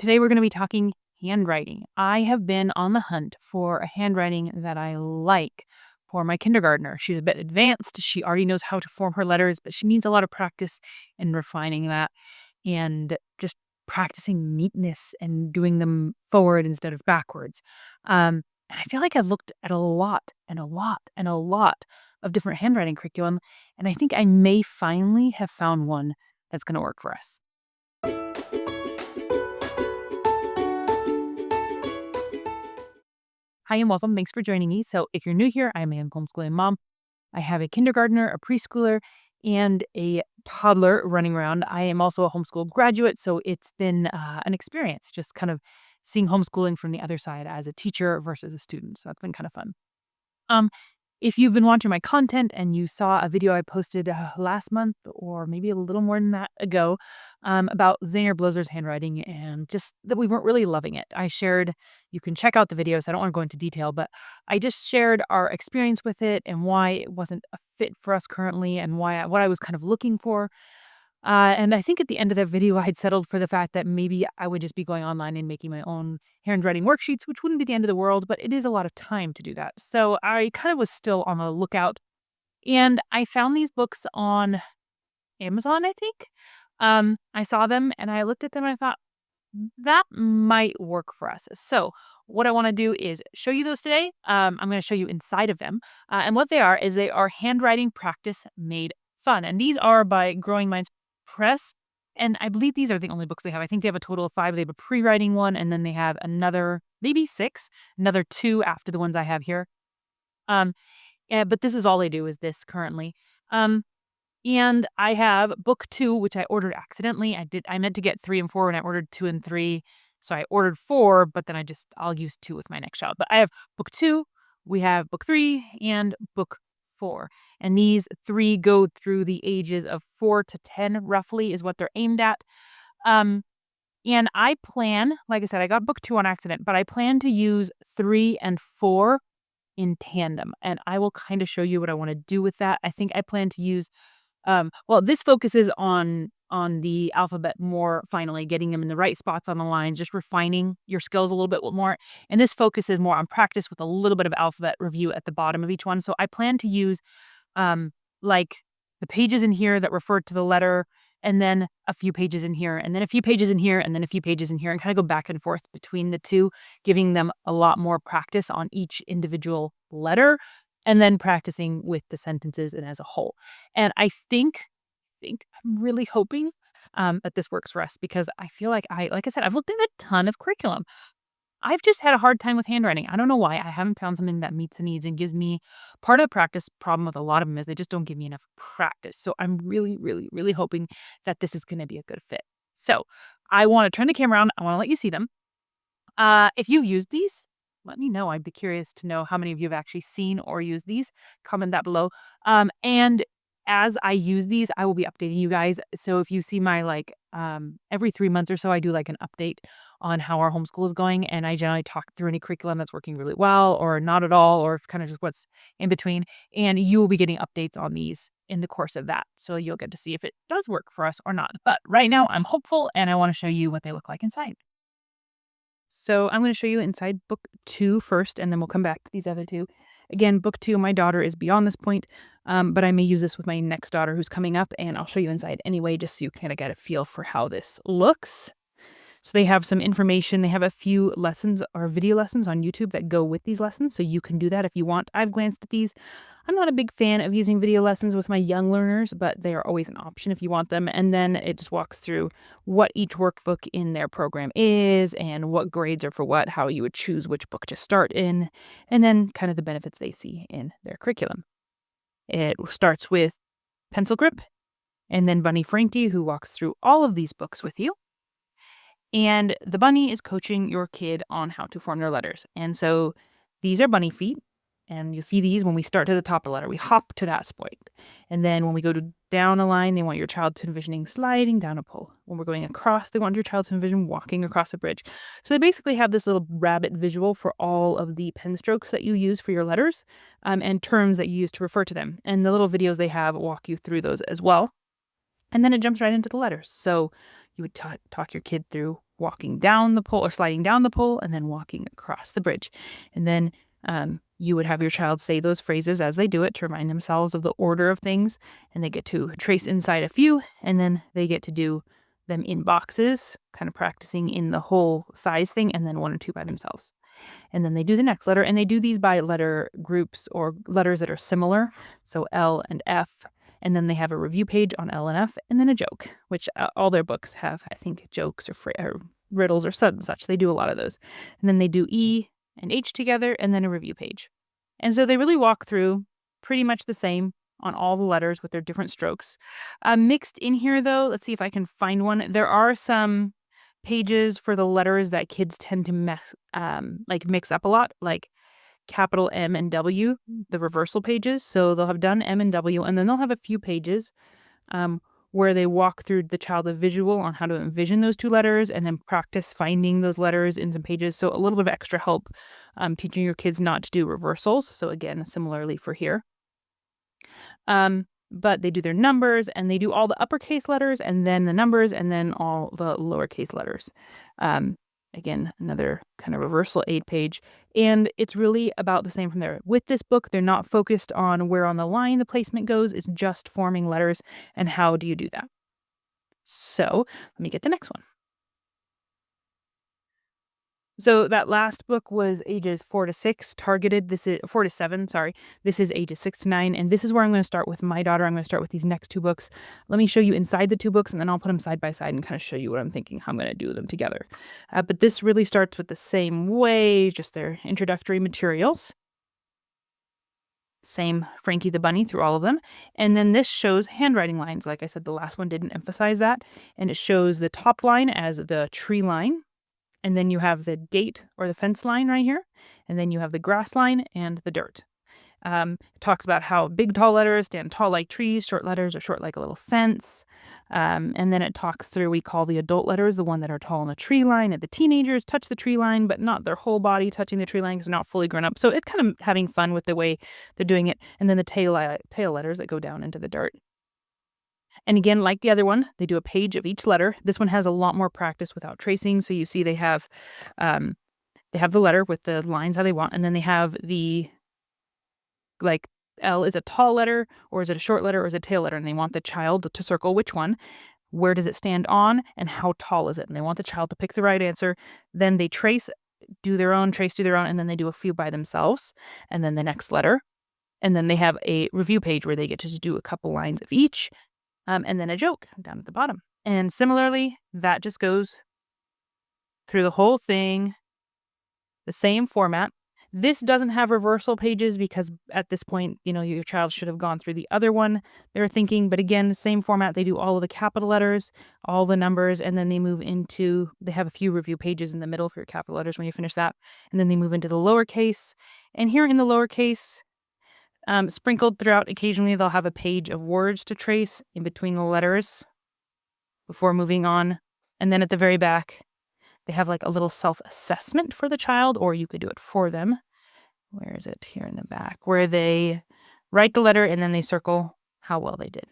Today we're going to be talking handwriting. I have been on the hunt for a handwriting that I like for my kindergartner. She's a bit advanced. She already knows how to form her letters, but she needs a lot of practice in refining that and just practicing neatness and doing them forward instead of backwards. And I feel like I've looked at a lot and a lot and a lot of different handwriting curriculum, and I think I may finally have found one that's going to work for us. Hi and welcome. Thanks for joining me. So, if you're new here, I'm a homeschooling mom. I have a kindergartner, a preschooler, and a toddler running around. I am also a homeschool graduate, so it's been an experience just kind of seeing homeschooling from the other side as a teacher versus a student. So, that's been kind of fun. Um, if you've been watching my content and you saw a video I posted last month or maybe a little more than that ago about Zainer Blozer's handwriting and just that we weren't really loving it, I shared, you can check out the videos. I don't want to go into detail, but I just shared our experience with it and why it wasn't a fit for us currently and what I was kind of looking for. And I think at the end of that video, I had settled for the fact that maybe I would just be going online and making my own handwriting worksheets, which wouldn't be the end of the world, but it is a lot of time to do that. So I kind of was still on the lookout. And I found these books on Amazon, I think. I saw them and I looked at them and I thought, that might work for us. So what I want to do is show you those today. I'm going to show you inside of them. And what they are handwriting practice made fun. And these are by Growing Minds Press. And I believe these are the only books they have. I think they have a total of 5. They have a pre-writing one, and then they have another, maybe 6, another 2 after the ones I have here. Yeah, but this is all they do is this currently. And I have book 2, which I ordered accidentally. I meant to get 3 and 4 and I ordered 2 and 3. So I ordered 4, but then I'll use 2 with my next child. But I have book 2, we have book 3, and book 4. And these 3 go through the ages of 4 to 10 roughly is what they're aimed at. And I plan, like I said, I got book 2 on accident, but I plan to use 3 and 4 in tandem. And I will kind of show you what I want to do with that. I think I plan to use this focuses on the alphabet more, finally getting them in the right spots on the lines, just refining your skills a little bit more. And this focuses more on practice with a little bit of alphabet review at the bottom of each one. So I plan to use like the pages in here that refer to the letter, and then a few pages in here, and then a few pages in here, and then a few pages in here, and kind of go back and forth between the two, giving them a lot more practice on each individual letter, and then practicing with the sentences and as a whole. And I think I'm really hoping that this works for us because I feel like like I said, I've looked at a ton of curriculum. I've just had a hard time with handwriting. I don't know why. I haven't found something that meets the needs and gives me part of the practice problem with a lot of them is they just don't give me enough practice. So I'm really, really, really hoping that this is going to be a good fit. So I want to turn the camera on. I want to let you see them. If you've used these, let me know. I'd be curious to know how many of you have actually seen or used these. Comment that below. And as I use these, I will be updating you guys. So if you see my every 3 months or so, I do like an update on how our homeschool is going. And I generally talk through any curriculum that's working really well or not at all, or kind of just what's in between. And you will be getting updates on these in the course of that. So you'll get to see if it does work for us or not. But right now I'm hopeful and I want to show you what they look like inside. So I'm going to show you inside book 2 first, and then we'll come back to these other 2. Again, book 2, my daughter is beyond this point, but I may use this with my next daughter who's coming up, and I'll show you inside anyway, just so you kind of get a feel for how this looks. So they have some information. They have a few lessons or video lessons on YouTube that go with these lessons, so you can do that if you want. I've glanced at these. I'm not a big fan of using video lessons with my young learners, but they are always an option if you want them. And then it just walks through what each workbook in their program is and what grades are for what, how you would choose which book to start in, and then kind of the benefits they see in their curriculum. It starts with pencil grip, and then Bunny Frankie, who walks through all of these books with you. And the bunny is coaching your kid on how to form their letters. And so these are bunny feet. And you'll see these when we start to the top of the letter. We hop to that point. And then when we go to down a line, they want your child to envisioning sliding down a pole. When we're going across, they want your child to envision walking across a bridge. So they basically have this little rabbit visual for all of the pen strokes that you use for your letters and terms that you use to refer to them. And the little videos they have walk you through those as well. And then it jumps right into the letters. So you would talk your kid through walking down the pole or sliding down the pole and then walking across the bridge. And then you would have your child say those phrases as they do it to remind themselves of the order of things. And they get to trace inside a few, and then they get to do them in boxes, kind of practicing in the whole size thing, and then 1 or 2 by themselves. And then they do the next letter, and they do these by letter groups or letters that are similar. So L and F. And then they have a review page on L and F, and then a joke, which all their books have, I think, jokes or riddles or such. They do a lot of those. And then they do E and H together, and then a review page. And so they really walk through pretty much the same on all the letters with their different strokes. Mixed in here, though, let's see if I can find one. There are some pages for the letters that kids tend to mix up a lot, like capital M and W, the reversal pages. So they'll have done M and W, and then they'll have a few pages where they walk through the child a visual on how to envision those 2 letters and then practice finding those letters in some pages. So a little bit of extra help teaching your kids not to do reversals. So again, similarly for here. But they do their numbers, and they do all the uppercase letters and then the numbers and then all the lowercase letters. Again, another kind of reversal aid page. And it's really about the same from there. With this book, they're not focused on where on the line the placement goes. It's just forming letters and how do you do that. So let me get the next one. So that last book was ages 4 to 6 targeted. This is 4 to 7, sorry. This is ages 6 to 9. And this is where I'm going to start with my daughter. I'm going to start with these next 2 books. Let me show you inside the 2 books, and then I'll put them side by side and kind of show you what I'm thinking, how I'm going to do them together. But this really starts with the same way, just their introductory materials. Same Frankie the Bunny through all of them. And then this shows handwriting lines. Like I said, the last one didn't emphasize that. And it shows the top line as the tree line. And then you have the gate or the fence line right here. And then you have the grass line and the dirt. It talks about how big, tall letters stand tall like trees, short letters are short like a little fence. And then it talks through, we call the adult letters the one that are tall on the tree line, and the teenagers touch the tree line, but not their whole body touching the tree line because they're not fully grown up. So it's kind of having fun with the way they're doing it. And then the tail letters that go down into the dirt. And again, like the other one, they do a page of each letter. This one has a lot more practice without tracing. So you see they have the letter with the lines how they want, and then they have the, like, L is a tall letter, or is it a short letter, or is it a tail letter? And they want the child to circle which one. Where does it stand on, and how tall is it? And they want the child to pick the right answer. Then they trace, do their own, and then they do a few by themselves. And then the next letter. And then they have a review page where they get to just do a couple lines of each. And then a joke down at the bottom. And similarly, that just goes through the whole thing, the same format. This doesn't have reversal pages because at this point, your child should have gone through the other one they're thinking. But again, the same format. They do all of the capital letters, all the numbers, and then they have a few review pages in the middle for your capital letters when you finish that. And then they move into the lowercase. And here in the lowercase, sprinkled throughout, occasionally they'll have a page of words to trace in between the letters before moving on. And then at the very back, they have like a little self-assessment for the child, or you could do it for them. Where is it? Here in the back, where they write the letter and then they circle how well they did,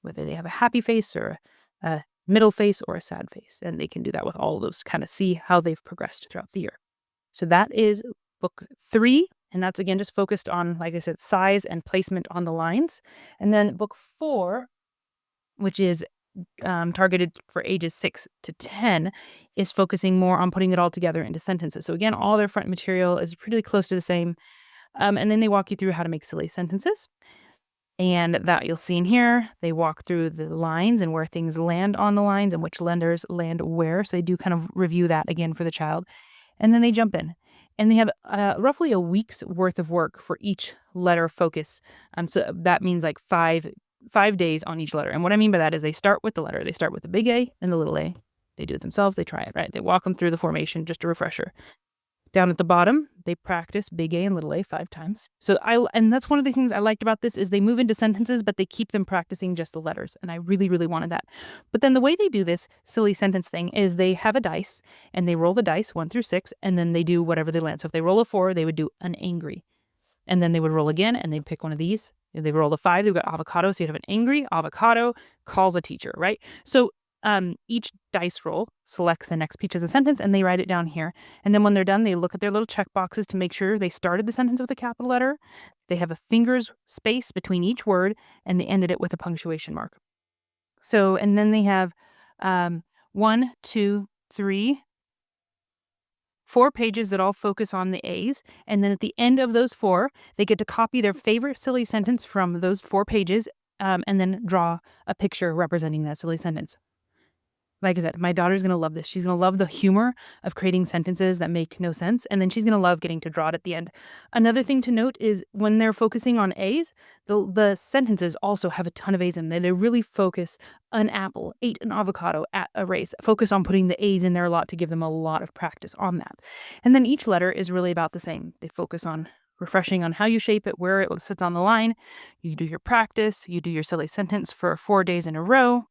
whether they have a happy face or a middle face or a sad face. And they can do that with all of those to kind of see how they've progressed throughout the year. So that is book 3. And that's, again, just focused on, like I said, size and placement on the lines. And then book 4, which is targeted for ages 6 to 10, is focusing more on putting it all together into sentences. So again, all their front material is pretty close to the same. And then they walk you through how to make silly sentences. And that you'll see in here, they walk through the lines and where things land on the lines and which letters land where. So they do kind of review that again for the child. And then they jump in. And they have roughly a week's worth of work for each letter focus. So that means like five days on each letter. And what I mean by that is they start with the letter. They start with the big A and the little a. They do it themselves. They try it, right? They walk them through the formation, just a refresher. Down at the bottom, they practice big A and little a 5 times. And that's one of the things I liked about this is they move into sentences, but they keep them practicing just the letters. And I really, really wanted that. But then the way they do this silly sentence thing is they have a dice and they roll the dice 1 through 6, and then they do whatever they land. So if they roll a 4, they would do an angry. And then they would roll again and they'd pick one of these. If they roll a 5, they've got avocado. So you'd have an angry avocado calls a teacher, right? So each dice roll selects the next piece of the sentence and they write it down here. And then when they're done, they look at their little check boxes to make sure they started the sentence with a capital letter. They have a finger's space between each word and they ended it with a punctuation mark. So, and then they have 1, 2, 3, 4 pages that all focus on the A's. And then at the end of those 4, they get to copy their favorite silly sentence from those 4 pages and then draw a picture representing that silly sentence. Like I said, my daughter's going to love this. She's going to love the humor of creating sentences that make no sense. And then she's going to love getting to draw it at the end. Another thing to note is when they're focusing on A's, the sentences also have a ton of A's in them. They really focus an apple, ate an avocado at a race. Focus on putting the A's in there a lot to give them a lot of practice on that. And then each letter is really about the same. They focus on refreshing on how you shape it, where it sits on the line. You do your practice. You do your silly sentence for 4 days in a row.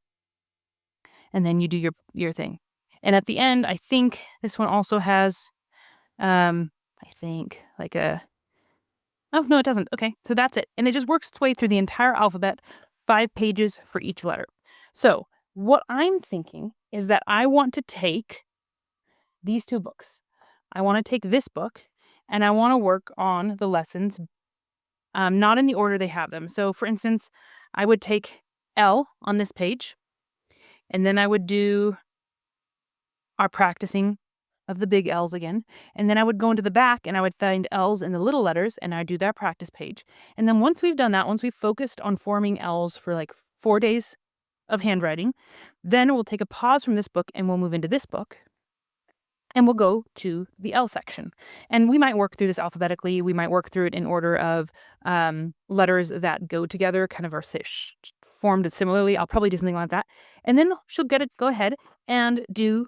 And then you do your thing. And at the end, I think this one also has, I think like a, oh, no, it doesn't. Okay, so that's it. And it just works its way through the entire alphabet, 5 pages for each letter. So what I'm thinking is that I want to take these 2 books. I want to take this book and I want to work on the lessons, not in the order they have them. So for instance, I would take L on this page. And then I would do our practicing of the big L's again. And then I would go into the back and I would find L's in the little letters and I'd do that practice page. And then once we've done that, once we've focused on forming L's for like 4 days of handwriting, then we'll take a pause from this book and we'll move into this book. And we'll go to the L section. And we might work through this alphabetically. We might work through it in order of letters that go together, kind of are formed similarly. I'll probably do something like that. And then she'll go ahead and do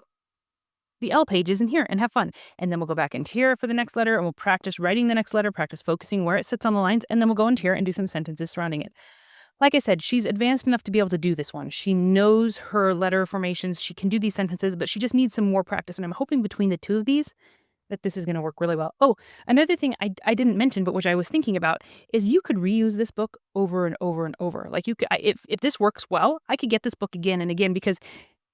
the L pages in here and have fun. And then we'll go back into here for the next letter and we'll practice writing the next letter, practice focusing where it sits on the lines. And then we'll go into here and do some sentences surrounding it. Like I said, she's advanced enough to be able to do this one. She knows her letter formations. She can do these sentences, but she just needs some more practice. And I'm hoping between the 2 of these that this is going to work really well. Oh, another thing I didn't mention, but which I was thinking about, is you could reuse this book over and over and over. Like you could, if this works well, I could get this book again and again because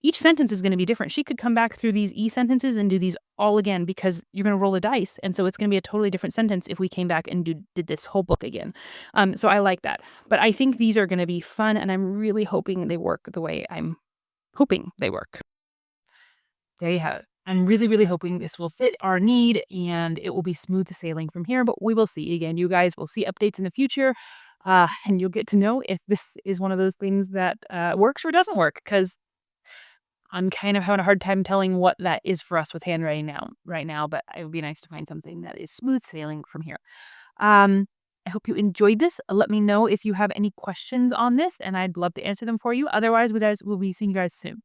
each sentence is going to be different. She could come back through these E sentences and do these all again because you're going to roll a dice. And so it's going to be a totally different sentence if we came back and did this whole book again. So I like that. But I think these are going to be fun and I'm really hoping they work the way I'm hoping they work. There you have it. I'm really, really hoping this will fit our need and it will be smooth sailing from here, but we will see. Again, you guys will see updates in the future and you'll get to know if this is one of those things that works or doesn't work because I'm kind of having a hard time telling what that is for us with handwriting right now, but it would be nice to find something that is smooth sailing from here. I hope you enjoyed this. Let me know if you have any questions on this, and I'd love to answer them for you. Otherwise, we'll be seeing you guys soon.